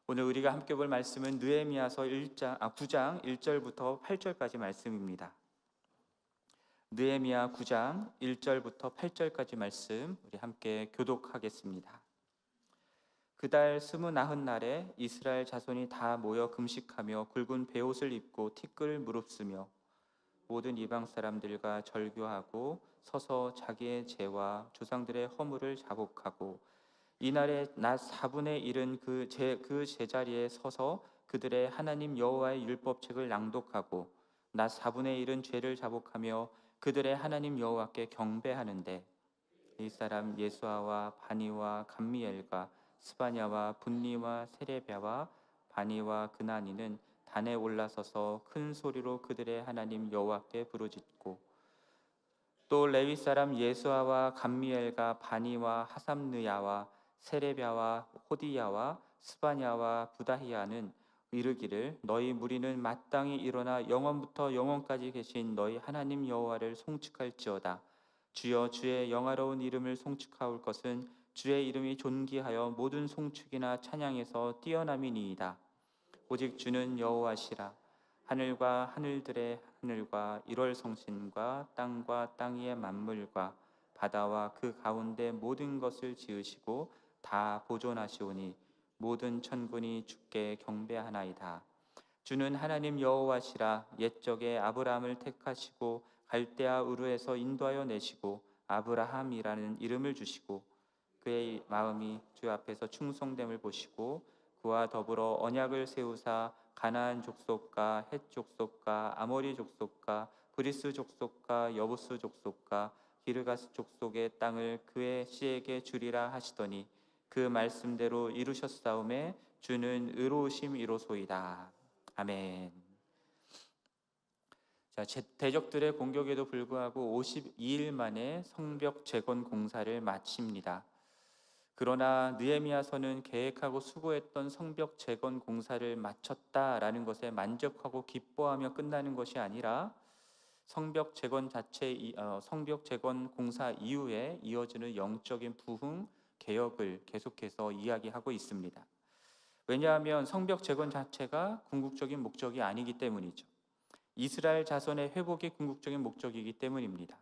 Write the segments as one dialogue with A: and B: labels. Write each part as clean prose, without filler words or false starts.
A: 오늘 우리가 함께 볼 말씀은 느헤미야서 9장 1절부터 8절까지 말씀입니다. 느헤미야 9장 1절부터 8절까지 말씀 우리 함께 교독하겠습니다. 그달 29날에 이스라엘 자손이 다 모여 금식하며 굵은 베옷을 입고 티끌을 무릅쓰며 모든 이방 사람들과 절교하고 서서 자기의 죄와 조상들의 허물을 자복하고 이날에 낮 4분의 1은 그 제자리에 서서 그들의 하나님 여호와의 율법책을 낭독하고 낮 4분의 1은 죄를 자복하며 그들의 하나님 여호와께 경배하는데 이 사람 예수아와 바니와 감미엘과 스바냐와 분니와 세레비아와 바니와 그나니는 단에 올라서서 큰 소리로 그들의 하나님 여호와께 부르짖고 또 레위 사람 예수아와 감미엘과 바니와 하삼느야와 세레비아와 호디야와 스바냐와 부다히야는 이르기를 너희 무리는 마땅히 일어나 영원부터 영원까지 계신 너희 하나님 여호와를 송축할지어다. 주여 주의 영화로운 이름을 송축하올 것은 주의 이름이 존귀하여 모든 송축이나 찬양에서 뛰어남이니이다. 오직 주는 여호와시라. 하늘과 하늘들의 하늘과 일월 성신과 땅과 땅 위의 만물과 바다와 그 가운데 모든 것을 지으시고 다 보존하시오니 모든 천군이 주께 경배하나이다. 주는 하나님 여호와시라. 옛적에 아브라함을 택하시고 갈대아 우르에서 인도하여 내시고 아브라함이라는 이름을 주시고 그의 마음이 주 앞에서 충성됨을 보시고 그와 더불어 언약을 세우사 가나안 족속과 헷 족속과 아모리 족속과 브리스 족속과 여부스 족속과 기르가스 족속의 땅을 그의 씨에게 주리라 하시더니 그 말씀대로 이루셨사오매 주는 의로우심이로소이다. 아멘. 자, 대적들의 공격에도 불구하고 52일 만에 성벽 재건 공사를 마칩니다. 그러나 느헤미야서는 계획하고 수고했던 성벽 재건 공사를 마쳤다라는 것에 만족하고 기뻐하며 끝나는 것이 아니라 성벽 재건 공사 이후에 이어지는 영적인 부흥, 개혁을 계속해서 이야기하고 있습니다. 왜냐하면 성벽 재건 자체가 궁극적인 목적이 아니기 때문이죠. 이스라엘 자손의 회복이 궁극적인 목적이기 때문입니다.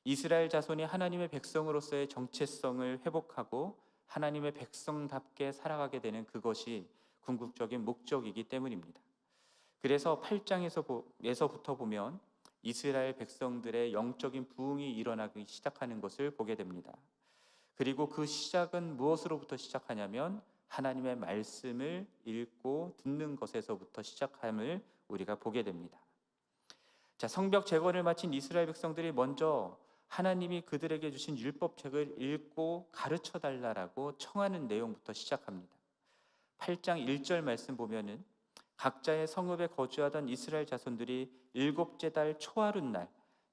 A: 이스라엘 자손이 하나님의 백성으로서의 정체성을 회복하고 하나님의 백성답게 살아가게 되는 그것이 궁극적인 목적이기 때문입니다. 그래서 8장에서부터 보면 이스라엘 백성들의 영적인 부흥이 일어나기 시작하는 것을 보게 됩니다. 그리고 그 시작은 무엇으로부터 시작하냐면 하나님의 말씀을 읽고 듣는 것에서부터 시작함을 우리가 보게 됩니다. 자, 성벽 재건을 마친 이스라엘 백성들이 먼저 하나님이 그들에게 주신 율법책을 읽고 가르쳐 달라고 청하는 내용부터 시작합니다. 8장 1절 말씀 보면은 각자의 성읍에 거주하던 이스라엘 자손들이 일곱째 달 초하룻날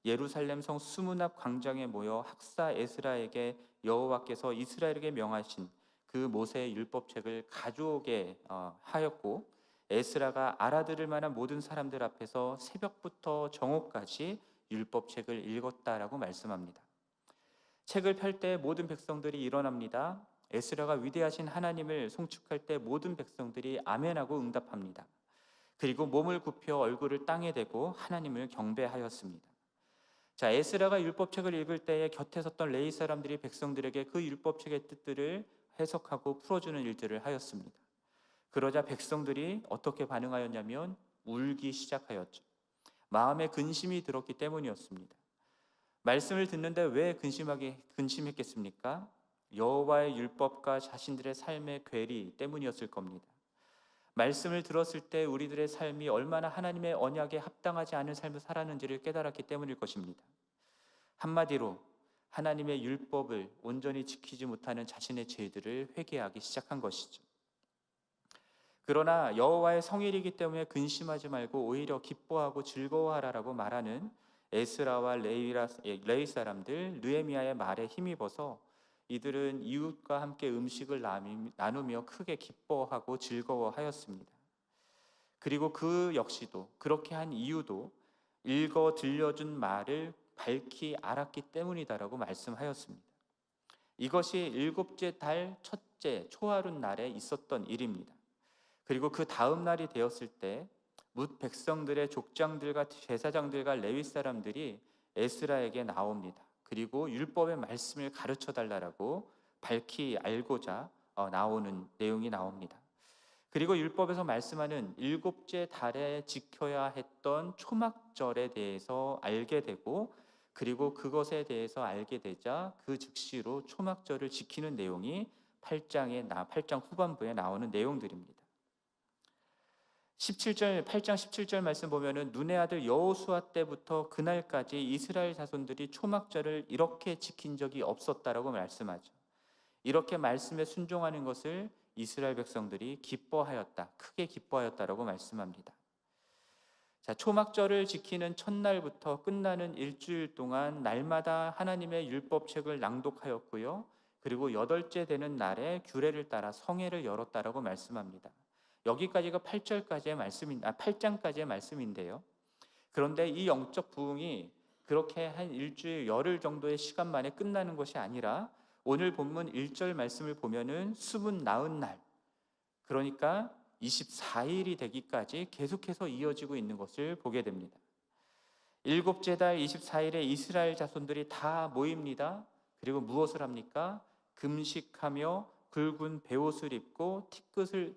A: 예루살렘 성 수문 앞 광장에 모여 학사 에스라에게 여호와께서 이스라엘에게 명하신 그 모세의 율법책을 가져오게 하였고 에스라가 알아들을 만한 모든 사람들 앞에서 새벽부터 정오까지 율법책을 읽었다라고 말씀합니다. 책을 펼 때 모든 백성들이 일어납니다. 에스라가 위대하신 하나님을 송축할 때 모든 백성들이 아멘하고 응답합니다. 그리고 몸을 굽혀 얼굴을 땅에 대고 하나님을 경배하였습니다. 자, 에스라가 율법책을 읽을 때에 곁에 섰던 레위 사람들이 백성들에게 그 율법책의 뜻들을 해석하고 풀어주는 일들을 하였습니다. 그러자 백성들이 어떻게 반응하였냐면 울기 시작하였죠. 마음에 근심이 들었기 때문이었습니다. 말씀을 듣는데 왜 근심했겠습니까? 여호와의 율법과 자신들의 삶의 괴리 때문이었을 겁니다. 말씀을 들었을 때 우리들의 삶이 얼마나 하나님의 언약에 합당하지 않은 삶을 살았는지를 깨달았기 때문일 것입니다. 한마디로 하나님의 율법을 온전히 지키지 못하는 자신의 죄들을 회개하기 시작한 것이죠. 그러나 여호와의 성일이기 때문에 근심하지 말고 오히려 기뻐하고 즐거워하라라고 말하는 에스라와 레위 사람들 느헤미야의 말에 힘입어서 이들은 이웃과 함께 음식을 나누며 크게 기뻐하고 즐거워하였습니다. 그리고 그 역시도 그렇게 한 이유도 읽어 들려준 말을 밝히 알았기 때문이다라고 말씀하였습니다. 이것이 일곱째 달 첫째 초하룻 날에 있었던 일입니다. 그리고 그 다음 날이 되었을 때 뭇 백성들의 족장들과 제사장들과 레위 사람들이 에스라에게 나옵니다. 그리고 율법의 말씀을 가르쳐 달라고 밝히 알고자 나오는 내용이 나옵니다. 그리고 율법에서 말씀하는 일곱째 달에 지켜야 했던 초막절에 대해서 알게 되고, 그리고 그것에 대해서 알게 되자 그 즉시로 초막절을 지키는 내용이 8장 후반부에 나오는 내용들입니다. 8장 17절 말씀 보면은 눈의 아들 여호수아 때부터 그날까지 이스라엘 자손들이 초막절을 이렇게 지킨 적이 없었다라고 말씀하죠. 이렇게 말씀에 순종하는 것을 이스라엘 백성들이 기뻐하였다, 크게 기뻐하였다라고 말씀합니다. 자, 초막절을 지키는 첫날부터 끝나는 일주일 동안 날마다 하나님의 율법책을 낭독하였고요. 그리고 8째 되는 날에 규례를 따라 성회를 열었다라고 말씀합니다. 여기까지가 8장까지의 말씀인데요. 그런데 이 영적 부흥이 그렇게 한 일주일 열흘 정도의 시간 만에 끝나는 것이 아니라 오늘 본문 1절 말씀을 보면은 수분 나은 날, 그러니까 24일이 되기까지 계속해서 이어지고 있는 것을 보게 됩니다. 일곱째 달 24일에 이스라엘 자손들이 다 모입니다. 그리고 무엇을 합니까? 금식하며 굵은 베옷을 입고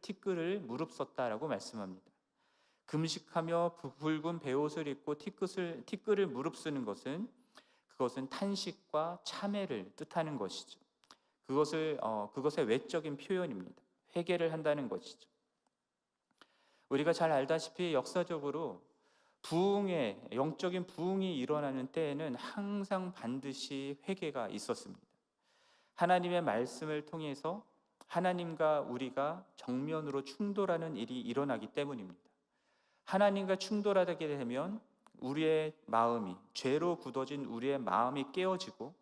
A: 티끌을 무릅썼다라고 말씀합니다. 금식하며 굵은 베옷을 입고 티끌을 무릅쓰는 것은 그것은 탄식과 참회를 뜻하는 것이죠. 그것의 외적인 표현입니다. 회개를 한다는 것이죠. 우리가 잘 알다시피 역사적으로 영적인 부흥이 일어나는 때에는 항상 반드시 회개가 있었습니다. 하나님의 말씀을 통해서 하나님과 우리가 정면으로 충돌하는 일이 일어나기 때문입니다. 하나님과 충돌하게 되면 우리의 마음이, 죄로 굳어진 우리의 마음이 깨어지고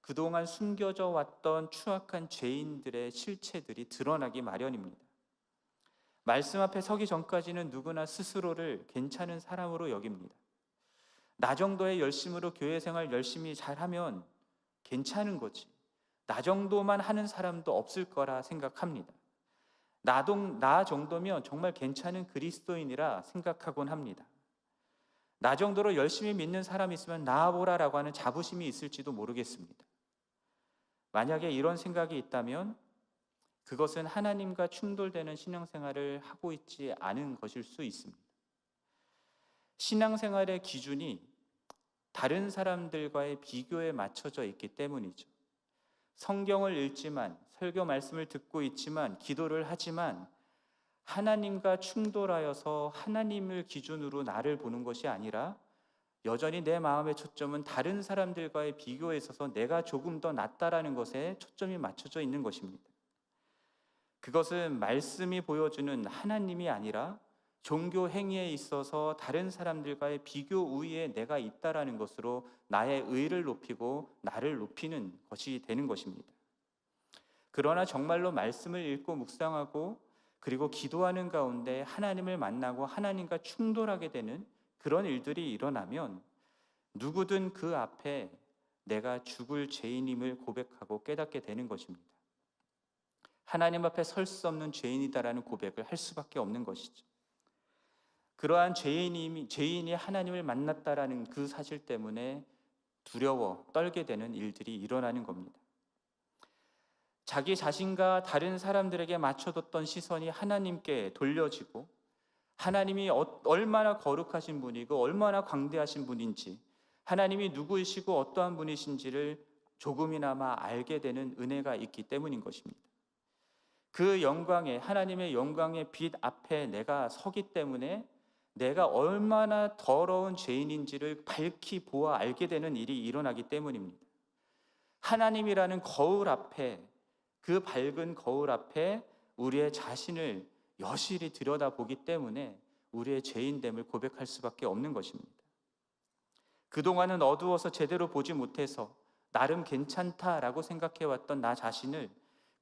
A: 그동안 숨겨져 왔던 추악한 죄인들의 실체들이 드러나기 마련입니다. 말씀 앞에 서기 전까지는 누구나 스스로를 괜찮은 사람으로 여깁니다. 나 정도의 열심으로 교회 생활 열심히 잘하면 괜찮은 거지, 나 정도만 하는 사람도 없을 거라 생각합니다. 나 정도면 정말 괜찮은 그리스도인이라 생각하곤 합니다. 나 정도로 열심히 믿는 사람이 있으면 나아보라라고 하는 자부심이 있을지도 모르겠습니다. 만약에 이런 생각이 있다면 그것은 하나님과 충돌되는 신앙생활을 하고 있지 않은 것일 수 있습니다. 신앙생활의 기준이 다른 사람들과의 비교에 맞춰져 있기 때문이죠. 성경을 읽지만, 설교 말씀을 듣고 있지만, 기도를 하지만 하나님과 충돌하여서 하나님을 기준으로 나를 보는 것이 아니라 여전히 내 마음의 초점은 다른 사람들과의 비교에 있어서 내가 조금 더 낫다라는 것에 초점이 맞춰져 있는 것입니다. 그것은 말씀이 보여주는 하나님이 아니라 종교 행위에 있어서 다른 사람들과의 비교 우위에 내가 있다라는 것으로 나의 의를 높이고 나를 높이는 것이 되는 것입니다. 그러나 정말로 말씀을 읽고 묵상하고 그리고 기도하는 가운데 하나님을 만나고 하나님과 충돌하게 되는 그런 일들이 일어나면 누구든 그 앞에 내가 죽을 죄인임을 고백하고 깨닫게 되는 것입니다. 하나님 앞에 설 수 없는 죄인이다라는 고백을 할 수밖에 없는 것이죠. 그러한 죄인이 하나님을 만났다라는 그 사실 때문에 두려워 떨게 되는 일들이 일어나는 겁니다. 자기 자신과 다른 사람들에게 맞춰뒀던 시선이 하나님께 돌려지고 하나님이 얼마나 거룩하신 분이고 얼마나 광대하신 분인지, 하나님이 누구이시고 어떠한 분이신지를 조금이나마 알게 되는 은혜가 있기 때문인 것입니다. 그 하나님의 영광의 빛 앞에 내가 서기 때문에 내가 얼마나 더러운 죄인인지를 밝히 보아 알게 되는 일이 일어나기 때문입니다. 하나님이라는 거울 앞에, 그 밝은 거울 앞에 우리의 자신을 여실히 들여다보기 때문에 우리의 죄인됨을 고백할 수밖에 없는 것입니다. 그동안은 어두워서 제대로 보지 못해서 나름 괜찮다라고 생각해왔던 나 자신을,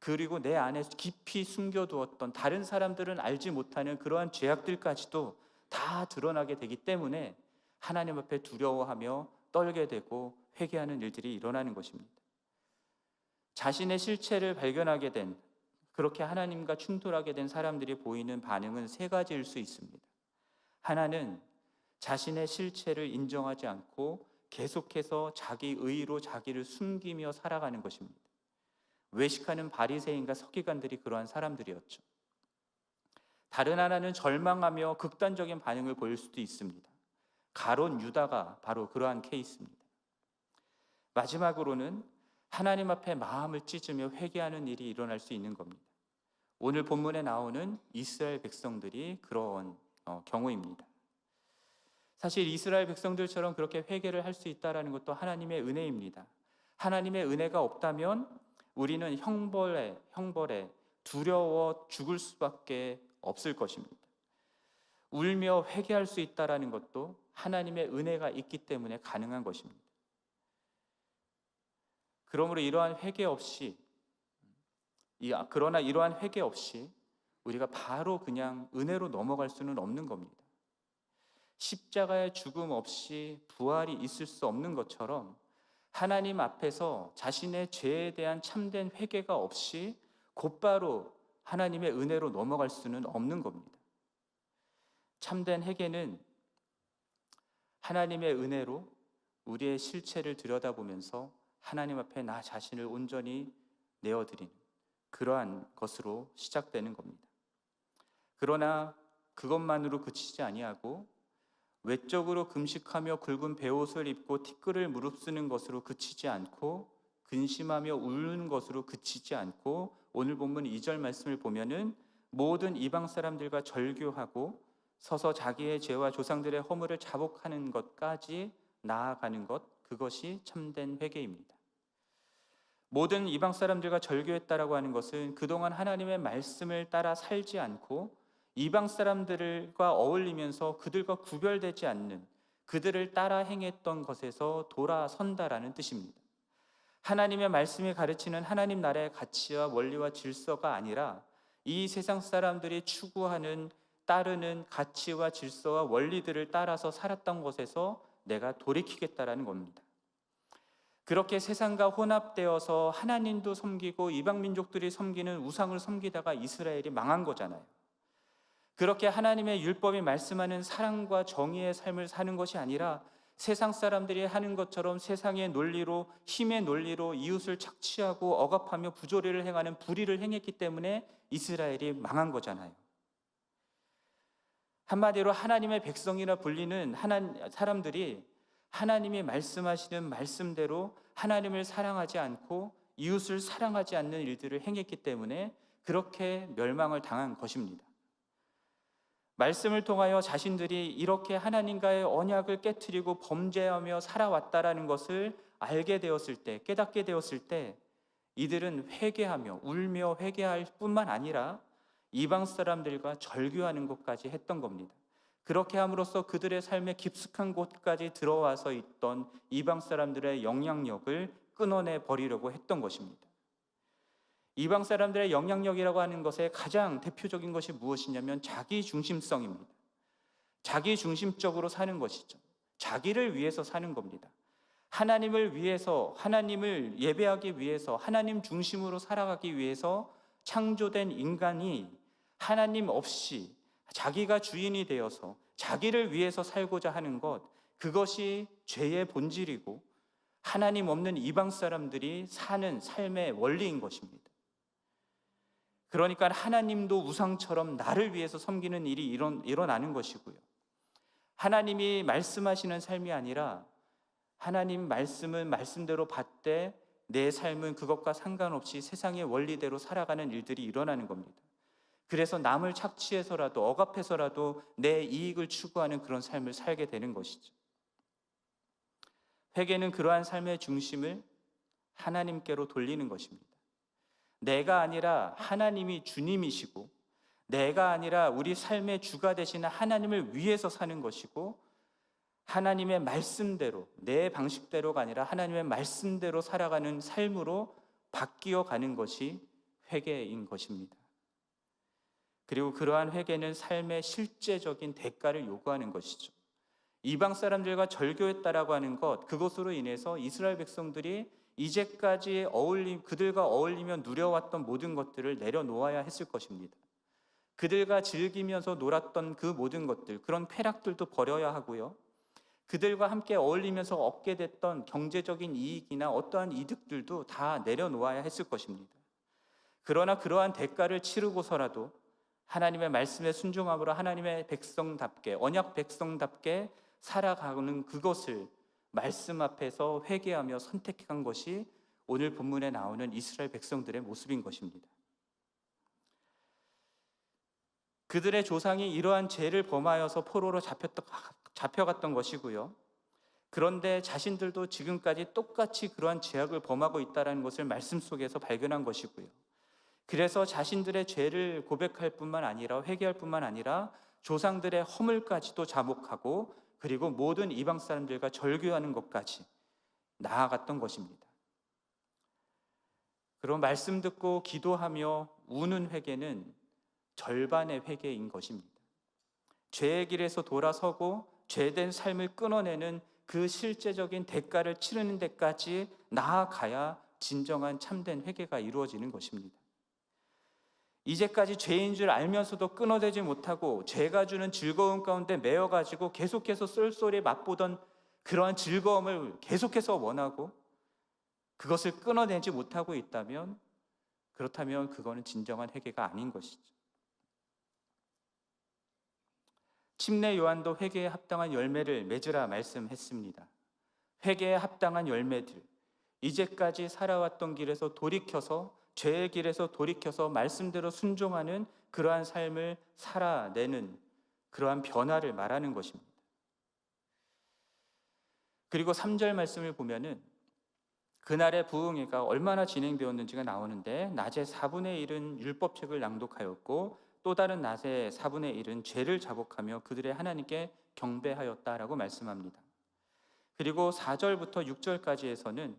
A: 그리고 내 안에 깊이 숨겨두었던 다른 사람들은 알지 못하는 그러한 죄악들까지도 다 드러나게 되기 때문에 하나님 앞에 두려워하며 떨게 되고 회개하는 일들이 일어나는 것입니다. 자신의 실체를 발견하게 된, 그렇게 하나님과 충돌하게 된 사람들이 보이는 반응은 세 가지일 수 있습니다. 하나는 자신의 실체를 인정하지 않고 계속해서 자기 의로 자기를 숨기며 살아가는 것입니다. 외식하는 바리새인과 서기관들이 그러한 사람들이었죠. 다른 하나는 절망하며 극단적인 반응을 보일 수도 있습니다. 가론 유다가 바로 그러한 케이스입니다. 마지막으로는 하나님 앞에 마음을 찢으며 회개하는 일이 일어날 수 있는 겁니다. 오늘 본문에 나오는 이스라엘 백성들이 그런 경우입니다. 사실 이스라엘 백성들처럼 그렇게 회개를 할 수 있다는 것도 하나님의 은혜입니다. 하나님의 은혜가 없다면 우리는 형벌에 두려워 죽을 수밖에 없을 것입니다. 울며 회개할 수 있다는 것도 하나님의 은혜가 있기 때문에 가능한 것입니다. 그러므로 이러한 회개 없이 우리가 바로 그냥 은혜로 넘어갈 수는 없는 겁니다. 십자가의 죽음 없이 부활이 있을 수 없는 것처럼 하나님 앞에서 자신의 죄에 대한 참된 회개가 없이 곧바로 하나님의 은혜로 넘어갈 수는 없는 겁니다. 참된 회개는 하나님의 은혜로 우리의 실체를 들여다보면서 하나님 앞에 나 자신을 온전히 내어드리는 그러한 것으로 시작되는 겁니다. 그러나 그것만으로 그치지 아니하고 외적으로 금식하며 굵은 베옷을 입고 티끌을 무릅쓰는 것으로 그치지 않고 근심하며 우는 것으로 그치지 않고 오늘 본문 2절 말씀을 보면은 모든 이방 사람들과 절교하고 서서 자기의 죄와 조상들의 허물을 자복하는 것까지 나아가는 것, 그것이 참된 회개입니다. 모든 이방 사람들과 절교했다라고 하는 것은 그동안 하나님의 말씀을 따라 살지 않고 이방 사람들과 어울리면서 그들과 구별되지 않는 그들을 따라 행했던 것에서 돌아선다라는 뜻입니다. 하나님의 말씀이 가르치는 하나님 나라의 가치와 원리와 질서가 아니라 이 세상 사람들이 추구하는 따르는 가치와 질서와 원리들을 따라서 살았던 것에서 내가 돌이키겠다라는 겁니다. 그렇게 세상과 혼합되어서 하나님도 섬기고 이방 민족들이 섬기는 우상을 섬기다가 이스라엘이 망한 거잖아요. 그렇게 하나님의 율법이 말씀하는 사랑과 정의의 삶을 사는 것이 아니라 세상 사람들이 하는 것처럼 세상의 논리로, 힘의 논리로 이웃을 착취하고 억압하며 부조리를 행하는 불의를 행했기 때문에 이스라엘이 망한 거잖아요. 한마디로 하나님의 백성이라 불리는 사람들이 하나님이 말씀하시는 말씀대로 하나님을 사랑하지 않고 이웃을 사랑하지 않는 일들을 행했기 때문에 그렇게 멸망을 당한 것입니다. 말씀을 통하여 자신들이 이렇게 하나님과의 언약을 깨트리고 범죄하며 살아왔다라는 것을 알게 되었을 때, 깨닫게 되었을 때 이들은 회개하며 울며 회개할 뿐만 아니라 이방 사람들과 절교하는 것까지 했던 겁니다. 그렇게 함으로써 그들의 삶의 깊숙한 곳까지 들어와서 있던 이방 사람들의 영향력을 끊어내 버리려고 했던 것입니다. 이방 사람들의 영향력이라고 하는 것의 가장 대표적인 것이 무엇이냐면 자기 중심성입니다. 자기 중심적으로 사는 것이죠. 자기를 위해서 사는 겁니다. 하나님을 위해서, 하나님을 예배하기 위해서, 하나님 중심으로 살아가기 위해서 창조된 인간이 하나님 없이 자기가 주인이 되어서 자기를 위해서 살고자 하는 것, 그것이 죄의 본질이고 하나님 없는 이방 사람들이 사는 삶의 원리인 것입니다. 그러니까 하나님도 우상처럼 나를 위해서 섬기는 일이 일어나는 것이고요. 하나님이 말씀하시는 삶이 아니라 하나님 말씀은 말씀대로 받되 내 삶은 그것과 상관없이 세상의 원리대로 살아가는 일들이 일어나는 겁니다. 그래서 남을 착취해서라도 억압해서라도 내 이익을 추구하는 그런 삶을 살게 되는 것이죠. 회개는 그러한 삶의 중심을 하나님께로 돌리는 것입니다. 내가 아니라 하나님이 주님이시고 내가 아니라 우리 삶의 주가 되시는 하나님을 위해서 사는 것이고 하나님의 말씀대로 내 방식대로가 아니라 하나님의 말씀대로 살아가는 삶으로 바뀌어 가는 것이 회개인 것입니다. 그리고 그러한 회개는 삶의 실제적인 대가를 요구하는 것이죠. 이방 사람들과 절교했다라고 하는 것, 그것으로 인해서 이스라엘 백성들이 이제까지 그들과 어울리며 누려왔던 모든 것들을 내려놓아야 했을 것입니다. 그들과 즐기면서 놀았던 그 모든 것들, 그런 쾌락들도 버려야 하고요. 그들과 함께 어울리면서 얻게 됐던 경제적인 이익이나 어떠한 이득들도 다 내려놓아야 했을 것입니다. 그러나 그러한 대가를 치르고서라도 하나님의 말씀에 순종함으로 하나님의 백성답게, 언약 백성답게 살아가는 그것을 말씀 앞에서 회개하며 선택한 것이 오늘 본문에 나오는 이스라엘 백성들의 모습인 것입니다. 그들의 조상이 이러한 죄를 범하여서 포로로 잡혀갔던 것이고요. 그런데 자신들도 지금까지 똑같이 그러한 죄악을 범하고 있다는 것을 말씀 속에서 발견한 것이고요. 그래서 자신들의 죄를 고백할 뿐만 아니라 회개할 뿐만 아니라 조상들의 허물까지도 자복하고 그리고 모든 이방 사람들과 절교하는 것까지 나아갔던 것입니다. 그런 말씀 듣고 기도하며 우는 회개는 절반의 회개인 것입니다. 죄의 길에서 돌아서고 죄된 삶을 끊어내는 그 실제적인 대가를 치르는 데까지 나아가야 진정한 참된 회개가 이루어지는 것입니다. 이제까지 죄인 줄 알면서도 끊어내지 못하고 죄가 주는 즐거움 가운데 매여가지고 계속해서 쏠쏠히 맛보던 그러한 즐거움을 계속해서 원하고 그것을 끊어내지 못하고 있다면 그렇다면 그거는 진정한 회개가 아닌 것이죠. 침례 요한도 회개에 합당한 열매를 맺으라 말씀했습니다. 회개에 합당한 열매들, 이제까지 살아왔던 길에서 돌이켜서 죄의 길에서 돌이켜서 말씀대로 순종하는 그러한 삶을 살아내는 그러한 변화를 말하는 것입니다. 그리고 3절 말씀을 보면은 그날의 부흥회가 얼마나 진행되었는지가 나오는데 낮에 4분의 1은 율법책을 낭독하였고 또 다른 낮에 4분의 1은 죄를 자복하며 그들의 하나님께 경배하였다라고 말씀합니다. 그리고 4절부터 6절까지에서는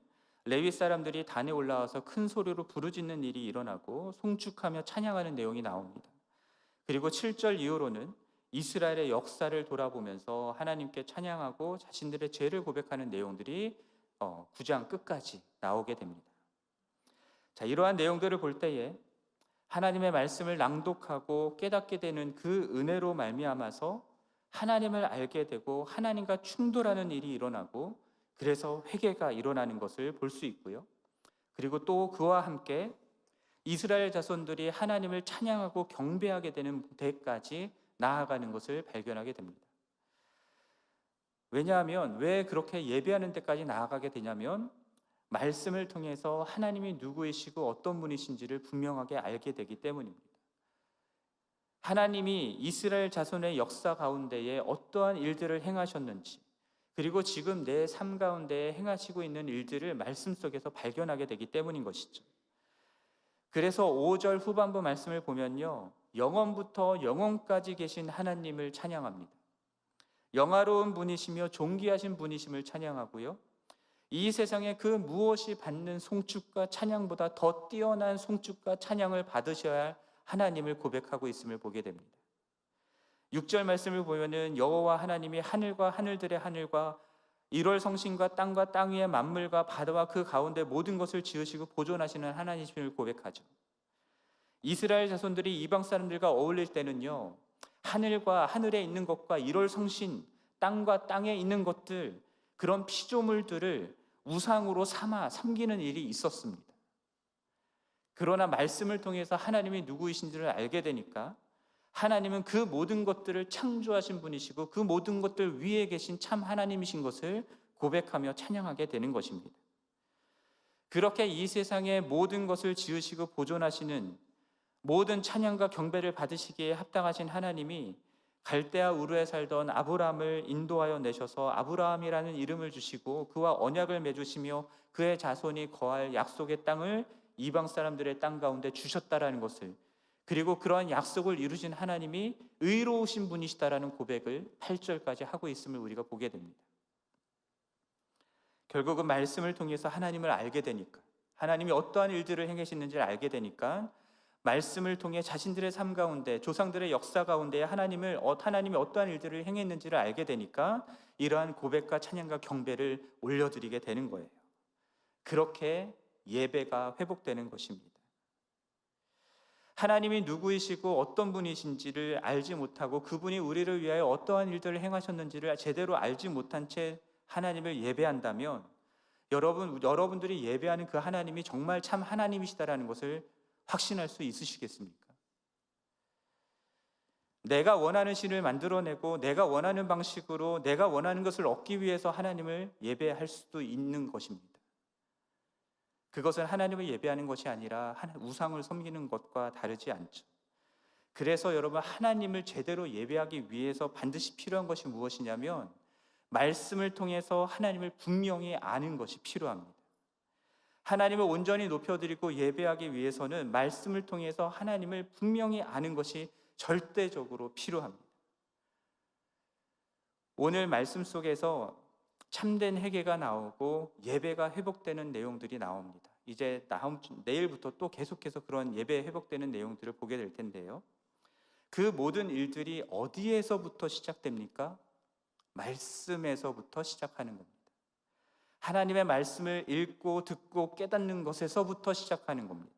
A: 레위 사람들이 단에 올라와서 큰 소리로 부르짖는 일이 일어나고 송축하며 찬양하는 내용이 나옵니다. 그리고 7절 이후로는 이스라엘의 역사를 돌아보면서 하나님께 찬양하고 자신들의 죄를 고백하는 내용들이 9장 끝까지 나오게 됩니다. 자, 이러한 내용들을 볼 때에 하나님의 말씀을 낭독하고 깨닫게 되는 그 은혜로 말미암아서 하나님을 알게 되고 하나님과 충돌하는 일이 일어나고 그래서 회개가 일어나는 것을 볼 수 있고요. 그리고 또 그와 함께 이스라엘 자손들이 하나님을 찬양하고 경배하게 되는 데까지 나아가는 것을 발견하게 됩니다. 왜냐하면 왜 그렇게 예배하는 데까지 나아가게 되냐면 말씀을 통해서 하나님이 누구이시고 어떤 분이신지를 분명하게 알게 되기 때문입니다. 하나님이 이스라엘 자손의 역사 가운데에 어떠한 일들을 행하셨는지 그리고 지금 내 삶 가운데 행하시고 있는 일들을 말씀 속에서 발견하게 되기 때문인 것이죠. 그래서 5절 후반부 말씀을 보면요, 영원부터 영원까지 계신 하나님을 찬양합니다. 영화로운 분이시며 존귀하신 분이심을 찬양하고요, 이 세상에 그 무엇이 받는 송축과 찬양보다 더 뛰어난 송축과 찬양을 받으셔야 할 하나님을 고백하고 있음을 보게 됩니다. 6절 말씀을 보면은 여호와 하나님이 하늘과 하늘들의 하늘과 1월 성신과 땅 위의 만물과 바다와 그 가운데 모든 것을 지으시고 보존하시는 하나님을 고백하죠. 이스라엘 자손들이 이방 사람들과 어울릴 때는요, 하늘과 하늘에 있는 것과 1월 성신, 땅과 땅에 있는 것들, 그런 피조물들을 우상으로 섬기는 일이 있었습니다. 그러나 말씀을 통해서 하나님이 누구이신지를 알게 되니까 하나님은 그 모든 것들을 창조하신 분이시고 그 모든 것들 위에 계신 참 하나님이신 것을 고백하며 찬양하게 되는 것입니다. 그렇게 이 세상의 모든 것을 지으시고 보존하시는 모든 찬양과 경배를 받으시기에 합당하신 하나님이 갈대아 우르에 살던 아브라함을 인도하여 내셔서 아브라함이라는 이름을 주시고 그와 언약을 맺으시며 그의 자손이 거할 약속의 땅을 이방 사람들의 땅 가운데 주셨다라는 것을, 그리고 그러한 약속을 이루신 하나님이 의로우신 분이시다라는 고백을 8절까지 하고 있음을 우리가 보게 됩니다. 결국은 말씀을 통해서 하나님을 알게 되니까, 하나님이 어떠한 일들을 행하시는지를 알게 되니까 말씀을 통해 자신들의 삶 가운데, 조상들의 역사 가운데 하나님이 어떠한 일들을 행했는지를 알게 되니까 이러한 고백과 찬양과 경배를 올려드리게 되는 거예요. 그렇게 예배가 회복되는 것입니다. 하나님이 누구이시고 어떤 분이신지를 알지 못하고 그분이 우리를 위하여 어떠한 일들을 행하셨는지를 제대로 알지 못한 채 하나님을 예배한다면 여러분들이 예배하는 그 하나님이 정말 참 하나님이시다라는 것을 확신할 수 있으시겠습니까? 내가 원하는 신을 만들어내고 내가 원하는 방식으로 내가 원하는 것을 얻기 위해서 하나님을 예배할 수도 있는 것입니다. 그것은 하나님을 예배하는 것이 아니라 우상을 섬기는 것과 다르지 않죠. 그래서 여러분, 하나님을 제대로 예배하기 위해서 반드시 필요한 것이 무엇이냐면 말씀을 통해서 하나님을 분명히 아는 것이 필요합니다. 하나님을 온전히 높여드리고 예배하기 위해서는 말씀을 통해서 하나님을 분명히 아는 것이 절대적으로 필요합니다. 오늘 말씀 속에서 참된 회개가 나오고 예배가 회복되는 내용들이 나옵니다. 이제 내일부터 또 계속해서 그런 예배 회복되는 내용들을 보게 될 텐데요. 그 모든 일들이 어디에서부터 시작됩니까? 말씀에서부터 시작하는 겁니다. 하나님의 말씀을 읽고 듣고 깨닫는 것에서부터 시작하는 겁니다.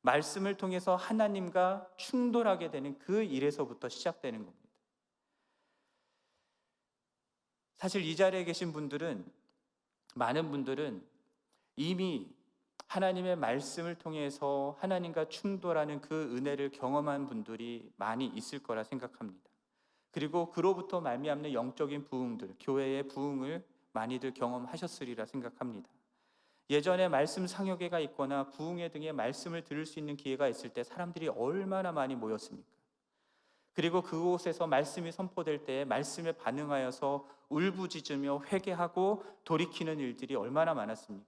A: 말씀을 통해서 하나님과 충돌하게 되는 그 일에서부터 시작되는 겁니다. 사실 이 자리에 계신 많은 분들은 이미 하나님의 말씀을 통해서 하나님과 충돌하는 그 은혜를 경험한 분들이 많이 있을 거라 생각합니다. 그리고 그로부터 말미암는 영적인 부흥들, 교회의 부흥을 많이들 경험하셨으리라 생각합니다. 예전에 말씀 상여회가 있거나 부흥회 등의 말씀을 들을 수 있는 기회가 있을 때 사람들이 얼마나 많이 모였습니까? 그리고 그곳에서 말씀이 선포될 때 말씀에 반응하여서 울부짖으며 회개하고 돌이키는 일들이 얼마나 많았습니까?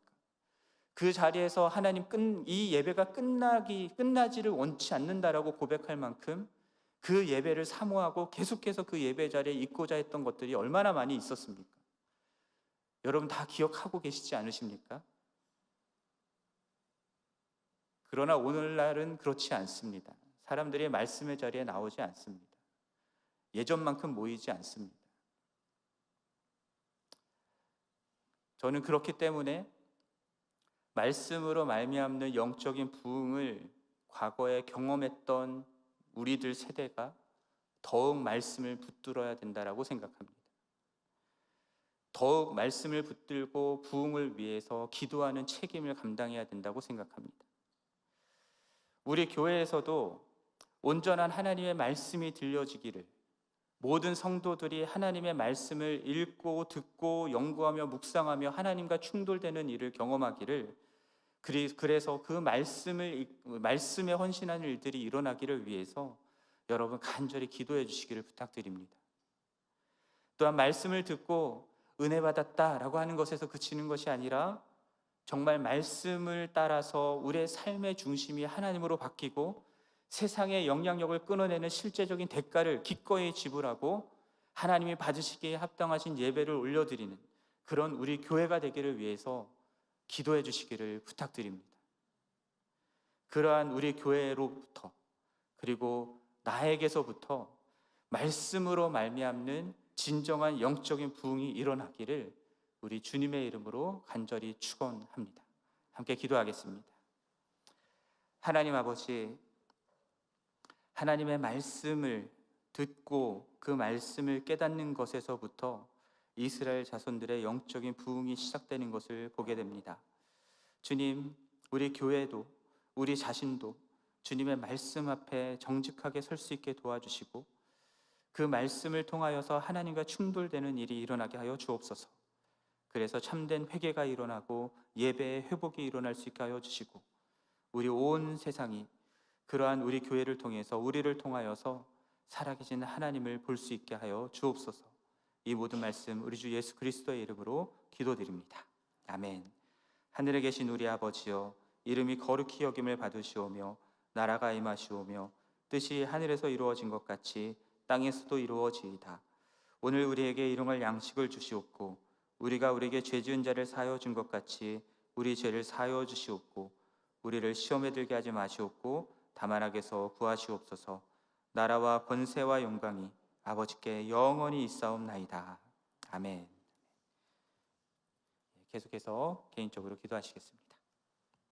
A: 그 자리에서 하나님 이 예배가 끝나지를 원치 않는다라고 고백할 만큼 그 예배를 사모하고 계속해서 그 예배 자리에 있고자 했던 것들이 얼마나 많이 있었습니까? 여러분 다 기억하고 계시지 않으십니까? 그러나 오늘날은 그렇지 않습니다. 사람들이 말씀의 자리에 나오지 않습니다. 예전만큼 모이지 않습니다. 저는 그렇기 때문에 말씀으로 말미암는 영적인 부흥을 과거에 경험했던 우리들 세대가 더욱 말씀을 붙들어야 된다라고 생각합니다. 더욱 말씀을 붙들고 부흥을 위해서 기도하는 책임을 감당해야 된다고 생각합니다. 우리 교회에서도 온전한 하나님의 말씀이 들려지기를, 모든 성도들이 하나님의 말씀을 읽고 듣고 연구하며 묵상하며 하나님과 충돌되는 일을 경험하기를, 그래서 그 말씀에 헌신하는 일들이 일어나기를 위해서 여러분 간절히 기도해 주시기를 부탁드립니다. 또한 말씀을 듣고 은혜 받았다라고 하는 것에서 그치는 것이 아니라 정말 말씀을 따라서 우리의 삶의 중심이 하나님으로 바뀌고 세상의 영향력을 끊어내는 실제적인 대가를 기꺼이 지불하고 하나님이 받으시기에 합당하신 예배를 올려드리는 그런 우리 교회가 되기를 위해서 기도해 주시기를 부탁드립니다. 그러한 우리 교회로부터, 그리고 나에게서부터 말씀으로 말미암는 진정한 영적인 부흥이 일어나기를 우리 주님의 이름으로 간절히 축원합니다. 함께 기도하겠습니다. 하나님 아버지, 하나님의 말씀을 듣고 그 말씀을 깨닫는 것에서부터 이스라엘 자손들의 영적인 부흥이 시작되는 것을 보게 됩니다. 주님, 우리 교회도 우리 자신도 주님의 말씀 앞에 정직하게 설 수 있게 도와주시고 그 말씀을 통하여서 하나님과 충돌되는 일이 일어나게 하여 주옵소서. 그래서 참된 회개가 일어나고 예배의 회복이 일어날 수 있게 하여 주시고 우리 온 세상이 그러한 우리 교회를 통해서 우리를 통하여서 살아계신 하나님을 볼 수 있게 하여 주옵소서. 이 모든 말씀 우리 주 예수 그리스도의 이름으로 기도드립니다. 아멘. 하늘에 계신 우리 아버지여, 이름이 거룩히 여김을 받으시오며 나라가 임하시오며 뜻이 하늘에서 이루어진 것 같이 땅에서도 이루어지이다. 오늘 우리에게 일용할 양식을 주시옵고 우리가 우리에게 죄 지은 자를 사하여 준 것 같이 우리 죄를 사하여 주시옵고 우리를 시험에 들게 하지 마시옵고 다만 악에서 구하시옵소서. 나라와 권세와 영광이 아버지께 영원히 있사옵나이다. 아멘. 계속해서 개인적으로 기도하시겠습니다.